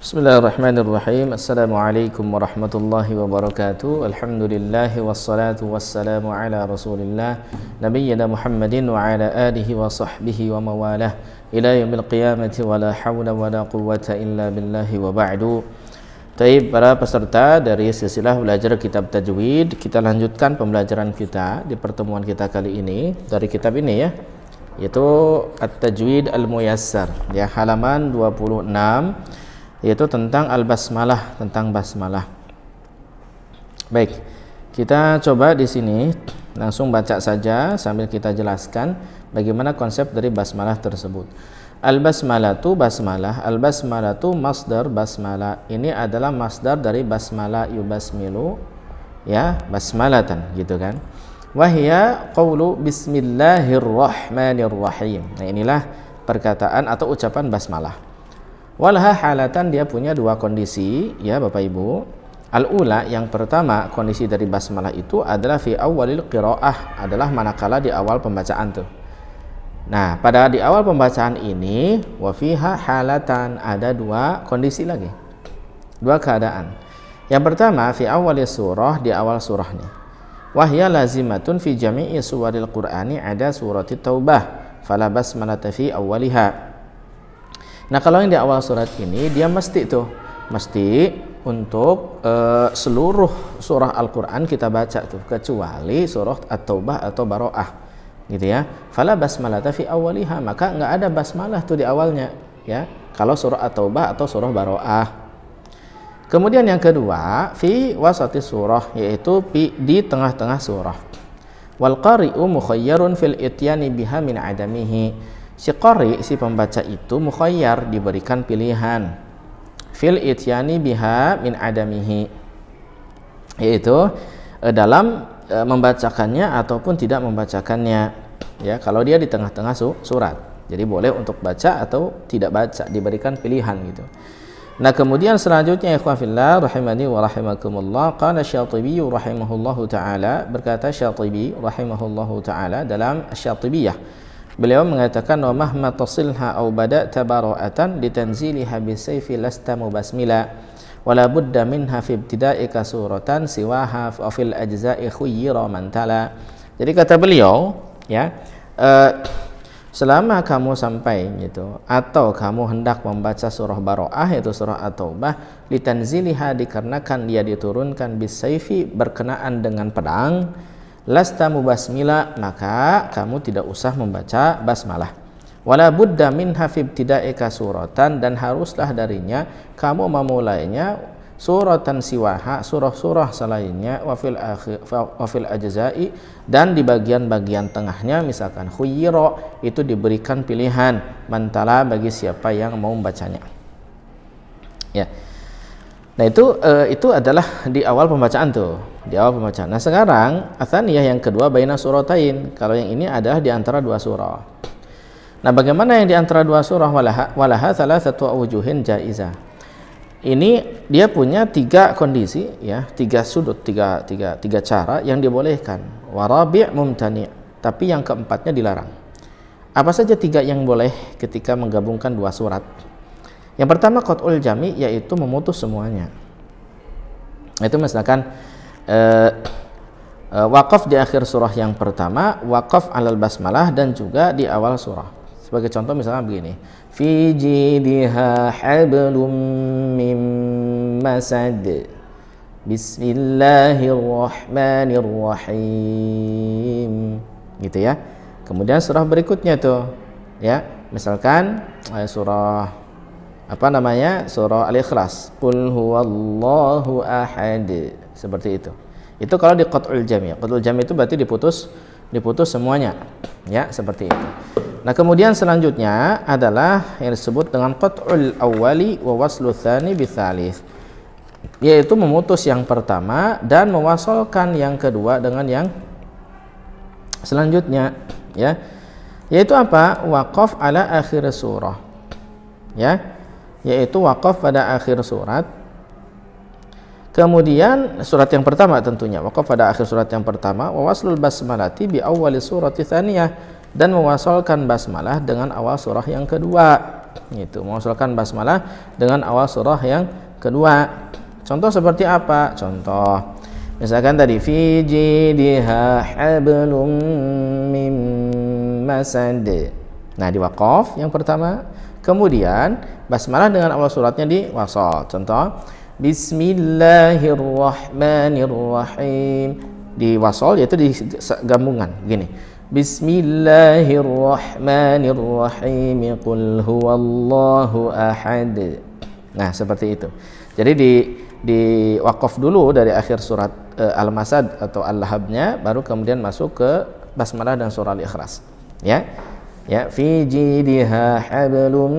Bismillahirrahmanirrahim. Assalamualaikum warahmatullahi wabarakatuh. Alhamdulillahi wassalatu wassalamu ala rasulillah nabiyyina Muhammadin wa ala alihi wa sahbihi wa mawalah ila yaumil qiyamati wa la hawla wa la quwwata illa billahi wa ba'du. Taib, para peserta dari silsilah belajar kitab tajwid, kita lanjutkan pembelajaran kita di pertemuan kita kali ini dari kitab ini ya, yaitu At-Tajwid Al-Muyassar ya, halaman 26, yaitu tentang al-basmalah, tentang basmalah. Baik, kita coba di sini langsung baca saja sambil kita jelaskan bagaimana konsep dari basmalah tersebut. Al-basmalatu basmalah, al-basmalatu masdar basmalah. Ini adalah masdar dari basmalah yubasmilu ya, basmalatan gitu kan. Wahya qaulu bismillahirrahmanirrahim. Nah, inilah perkataan atau ucapan basmalah. Walha halatan, dia punya dua kondisi ya Bapak Ibu. Al-ula, yang pertama kondisi dari basmalah itu adalah fi awalil qiraah, adalah manakala di awal pembacaan tuh. Nah, pada di awal pembacaan ini wa fiha halatan, ada dua kondisi lagi, dua keadaan. Yang pertama fi awalis surah, di awal surahnya. Wahya lazimatun fi jami'i suwaril qur'ani, ada surat Taubah, fala basmalata fi awwaliha. Nah, kalau yang di awal surat ini dia mesti untuk seluruh surah Al-Quran kita baca tuh, kecuali surah At-Taubah atau Baro'ah gitu ya. Fala basmalata fi awwaliha, maka nggak ada basmalah tuh di awalnya ya, kalau surah At-Taubah atau surah Baro'ah. Kemudian yang kedua fi wasati surah, yaitu di tengah-tengah surah. Wal qari'u mukhayyarun fil ityani biha min adamihi. Si qari, si pembaca itu mukhayyar, diberikan pilihan fil ityani biha min adamihi, yaitu dalam membacakannya ataupun tidak membacakannya ya, kalau dia di tengah-tengah surat. Jadi boleh untuk baca atau tidak baca, diberikan pilihan gitu. Nah, kemudian selanjutnya ikhwan fillah rahimani wa rahimakumullah, qala Syatibi rahimahullahu taala, berkata Syatibi rahimahullahu taala dalam Syatibiyah, beliau mengatakan wa mahma tasilha aw bada'ta bara'atan litanziliha bisayfi lasta mubasmila wala budda minha fi ibtida'ika suratan siwaha wa fil ajza'i khuyyira man tala. Jadi kata beliau ya, selama kamu sampai gitu atau kamu hendak membaca surah Baro'ah, yaitu surah At-Taubah, litanziliha, dikarenakan dia diturunkan bisayfi, berkenaan dengan pedang, lasta mubasmila, maka kamu tidak usah membaca basmalah. Wala budda minha fi ibtida'ika suratan, dan haruslah darinya kamu memulainya suratan siwaha, surah-surah selainnya, wa fil ajza'i, dan di bagian-bagian tengahnya, misalkan khuyyira, itu diberikan pilihan, mantala, bagi siapa yang mau membacanya ya. Nah, itu adalah di awal pembacaan tuh, di awal pembacaan. Nah, sekarang atsaniyah, yang kedua, baina suratain. Kalau yang ini adalah di antara dua surah. Nah, bagaimana yang di antara dua surah? Walaha thalathatu awjuhin jaizah. Ini dia punya tiga kondisi ya, tiga sudut, tiga cara yang dibolehkan. Warabi' mumtani', tapi yang keempatnya dilarang. Apa saja tiga yang boleh ketika menggabungkan dua surat? Yang pertama qat'ul jami', yaitu memutus semuanya. Itu misalkan waqaf di akhir surah yang pertama, waqaf alal basmalah, dan juga di awal surah. Sebagai contoh misalnya begini, fi jidha hablum mim masad, bismillahirrahmanirrahim gitu ya. Kemudian surah berikutnya tuh ya, misalkan surah surah Al-Ikhlas, qul huwallahu ahad, seperti itu. Itu kalau di qat'ul jami'. Qat'ul jami' itu berarti diputus semuanya ya, seperti itu. Nah, kemudian selanjutnya adalah yang disebut dengan qat'ul awwali wa waslu tsani bitsalits, yaitu memutus yang pertama dan mewasalkan yang kedua dengan yang selanjutnya ya. Yaitu apa? Waqaf ala akhir surah ya, yaitu waqaf pada akhir surat. Kemudian surat yang pertama tentunya, waqaf pada akhir surat yang pertama, wa waslul basmalati bi awwali surati tsaniyah, dan mewasalkan basmalah dengan awal surah yang kedua Gitu, mewasalkan basmalah dengan awal surah yang kedua. Contoh seperti apa? Contoh misalkan tadi fi jidha hablum mim masad. Nah, di waqaf yang pertama, kemudian basmalah dengan awal suratnya di wasal. Contoh Bismillahirrahmanirrahim. Di wasal yaitu di gabungan gini. Bismillahirrahmanirrahim. Qul huwallahu ahad. Nah, seperti itu. Jadi di waqaf dulu dari akhir surat Al-Masad atau Al-Lahabnya, baru kemudian masuk ke basmalah dan surah Al-Ikhlas. Ya. Ya, fi jidha hablum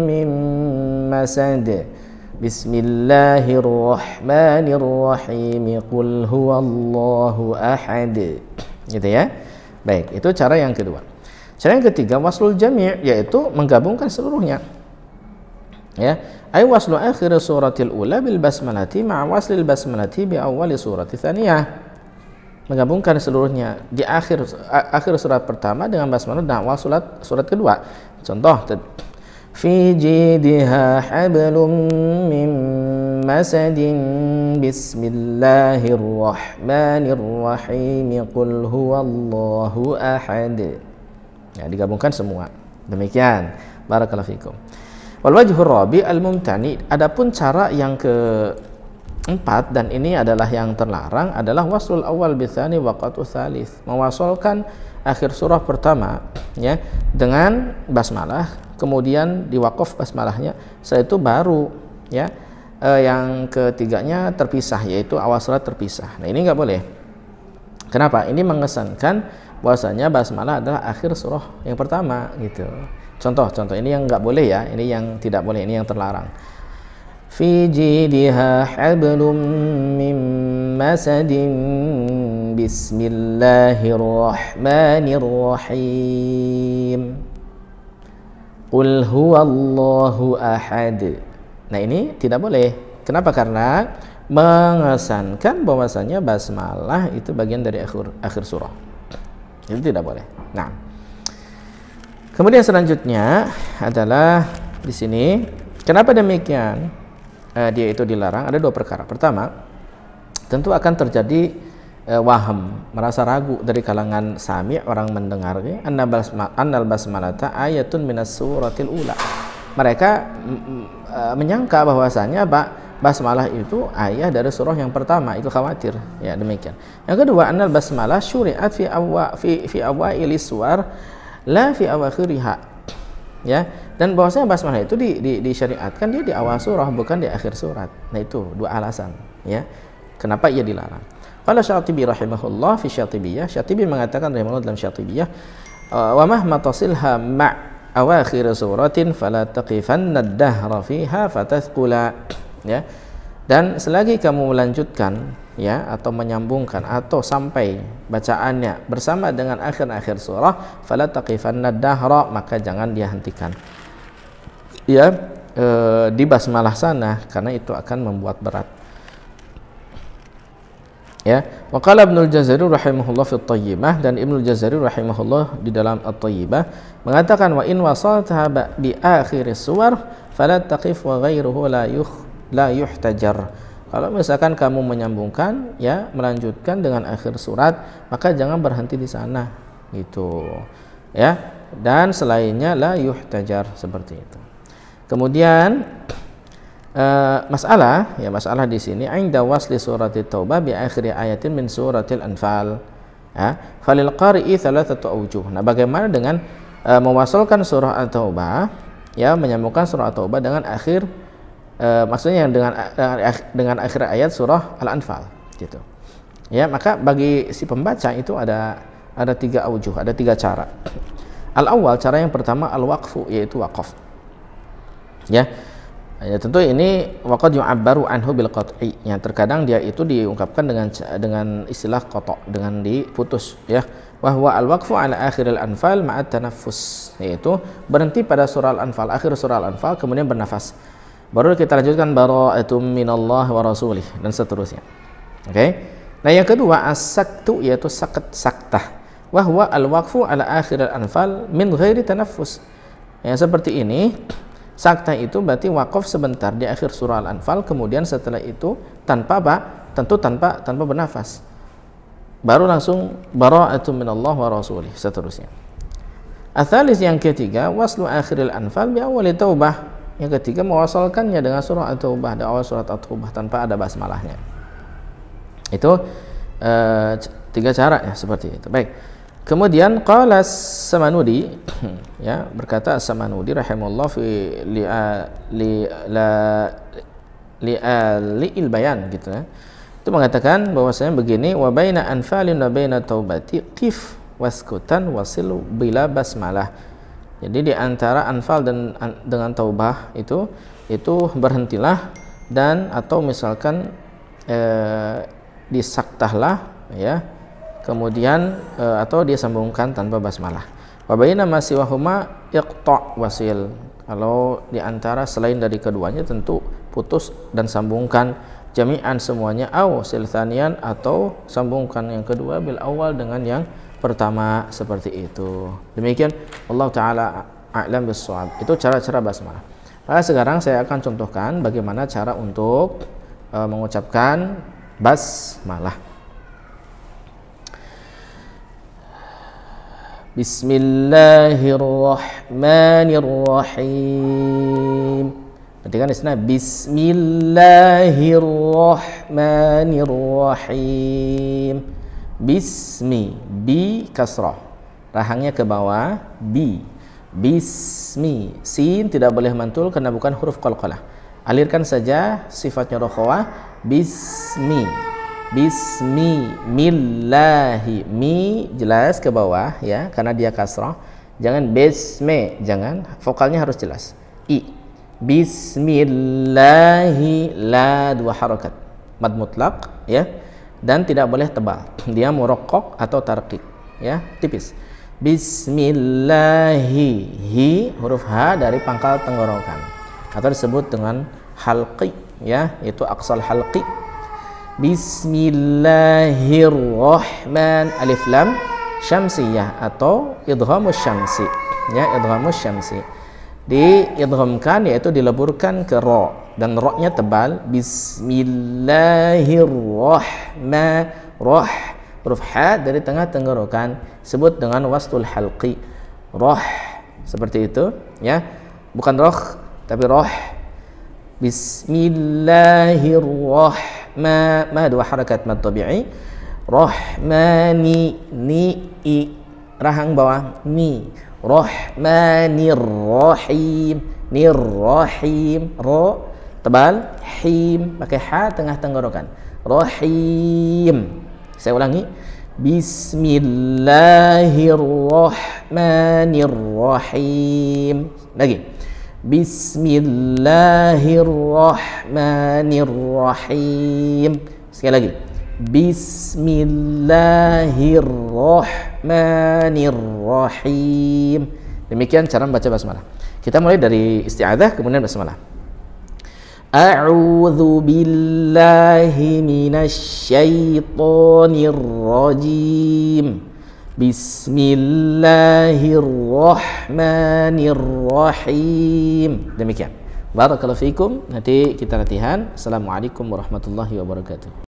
mim masad. Bismillahirrahmanirrahim. Qul huwallahu ahad. Gitu ya. Baik, itu cara yang kedua. Cara yang ketiga, waslul jami', yaitu menggabungkan seluruhnya. Ya, ay waslu akhir suratil ula bil basmalati ma'a waslil basmalati bi awwali surati tsaniyah. Menggabungkan seluruhnya di akhir surat pertama dengan basmalah dan awal surat kedua. Contoh fi jidha hablum mim masadin bismillahirrahmanirrahim. Qul huwallahu ahad. Ya, digabungkan semua. Demikian. Barakallahu fikum. Wal wajhur rabi al-mumtani. Adapun cara yang keempat, dan ini adalah yang terlarang, adalah waslul awal bitsani waqatu tsalis. Mewasalkan akhir surah pertama ya dengan basmalah, kemudian diwaqaf basmalahnya, setelah itu baru ya yang ketiganya terpisah, yaitu awal surat terpisah. Nah, ini nggak boleh. Kenapa? Ini mengesankan bahwasanya basmalah adalah akhir surah yang pertama gitu. Contoh ini yang nggak boleh ya, ini yang tidak boleh, ini yang terlarang. Fi jidha hablum mim masadin bismillahirrahmanirrahim. Qul huwallahu ahad. Nah, ini tidak boleh. Kenapa? Karena mengesankan bahwasanya basmalah itu bagian dari akhir surah. Itu tidak boleh. Nah, kemudian selanjutnya adalah di sini, kenapa demikian? Dia itu dilarang. Ada dua perkara. Pertama, tentu akan terjadi waham, merasa ragu dari kalangan sami', orang mendengar, annal basmalata ayatun minas suratil ula. Mereka menyangka bahwasanya basmalah itu ayat dari surah yang pertama, itu khawatir. Ya, demikian. Yang kedua, annal basmalah syuri'at fi awailis suwar la fi awakhiriha. Ya, dan bahwasanya basmalah itu disyariatkan dia di awal surah, bukan di akhir surat. Nah, itu dua alasan ya kenapa ia dilarang. Qala Syatibi rahimahullah fi Syatibiyah. Syatibi mengatakan rahimahullah dalam Syatibiyah, wa mahma tasilha ma' awakhir suratin fala taqifanna ad-dahra fiha fatathqula. Ya, dan selagi kamu melanjutkan ya atau menyambungkan atau sampai bacaannya bersama dengan akhir-akhir surah, fala taqifanna ad-dahra, maka jangan dia hentikan ya di basmalah sana, karena itu akan membuat berat. Ya, wa qala Ibnu al-Jazari rahimahullah fi at-Thayyibah, dan Ibnu al-Jazari rahimahullah di dalam at-Thayyibah mengatakan, wa in wasaltaha bi akhir suwar fala taqif wa ghairuhu la yuhtajar. Kalau misalkan kamu menyambungkan ya, melanjutkan dengan akhir surat, maka jangan berhenti di sana gitu. Ya, dan selainnya la yuhtajar, seperti itu. Kemudian masalah di sini inda wasli surati taubah bi akhir ayatin min suratil anfal. Ya, falil qari'i thalathatu awjuh. Nah, bagaimana dengan mewasalkan surah at-taubah ya, menyambungkan surah at-taubah dengan akhir maksudnya dengan akhir ayat surah Al-Anfal gitu. Ya, maka bagi si pembaca itu ada tiga aujuh, ada tiga cara. Al-awwal, cara yang pertama al-waqfu, yaitu waqaf. Ya, tentu ini waqad yu'abbaru anhu bil qat'i. Ya, terkadang dia itu diungkapkan dengan istilah qata', dengan diputus ya. Wa huwa al-waqfu ala akhiril anfal ma'at tanaffus, yaitu berhenti pada surah Al-Anfal, akhir surah Al-Anfal, kemudian bernafas. Baru kita lanjutkan bara'atum minallah wa rasulih, dan seterusnya. Oke. Nah, yang kedua as-saktu, yaitu saktah. Wa huwa al-waqfu ala akhiril anfal min ghairi tanaffus. Yang seperti ini Sakta itu berarti wakaf sebentar di akhir surah Al-Anfal, kemudian setelah itu tanpa apa? Tentu tanpa bernafas. Baru langsung bara'atun minallah wa rasulih seterusnya. Atsalis yang ketiga, waslu akhiril Anfal bi awwali taubah. Yang ketiga, mewasalkannya dengan surah At-Taubah, di awal surat At-Taubah tanpa ada basmalahnya. Itu 3 cara ya seperti itu. Baik. Kemudian qala Samanudi ya, berkata Samanudi rahimahullah fi li'il bayan gitu ya. Itu mengatakan bahwasanya begini, wa baina anfalin wa baina taubati qif waskutan wasilu bila basmalah. Jadi di antara anfal dan dengan taubah itu berhentilah, dan atau misalkan disaktahlah ya, kemudian atau dia sambungkan tanpa basmalah. Wa baina ma siwahuma iqta' wasil. Kalau di antara selain dari keduanya tentu putus dan sambungkan jami'an semuanya, au silthanian atau sambungkan yang kedua bil awal dengan yang pertama, seperti itu. Demikian Allah taala a'lam bis-shawab. Itu cara-cara basmalah. Maka sekarang saya akan contohkan bagaimana cara untuk mengucapkan basmalah. Bismillahirrahmanirrahim. Perhatikan di sana, Bismillahirrahmanirrahim. Bismi, bi kasrah, rahangnya ke bawah, bi. Bismi, sin tidak boleh mantul karena bukan huruf qalqalah. Alirkan saja sifatnya rokhawah. Bismi, bismillahi, mi jelas ke bawah ya karena dia kasrah. Jangan bisme, jangan, vokalnya harus jelas. I. Bismillahi, la 2 harakat, mad mutlaq ya, dan tidak boleh tebal, dia muraqqaq atau tarqiq ya, tipis. Bismillahi, hi huruf H dari pangkal tenggorokan atau disebut dengan halqi ya, itu aqsal halqi. Bismillahirrahman, alif lam syamsiyah atau idghamus syamsi ya, idghamus syamsi diidghamkan yaitu dileburkan ke ra, dan ra-nya tebal. Bismillahirrahman, rah huruf H dari tengah tenggorokan sebut dengan waslul halqi, rah, seperti itu ya, bukan roh tapi roh. Bismillahirrahman, ma 2 harakat mad tabi'i, rahmani, ni, i rahang bawah, ni, rahmanirrahim, nirrahim, ro tebal, him pakai H tengah tenggorokan, rahim. Saya ulangi, bismillahirrahmanirrahim. Lagi, bismillahirrahmanirrahim. Sekali lagi, bismillahirrahmanirrahim. Demikian cara membaca basmalah. Kita mulai dari isti'adzah kemudian basmalah. A'udzu billahi minasyaitonir rajim. Bismillahirrahmanirrahim. Demikian. Barakallahu fikum. Nanti kita latihan. Assalamualaikum warahmatullahi wabarakatuh.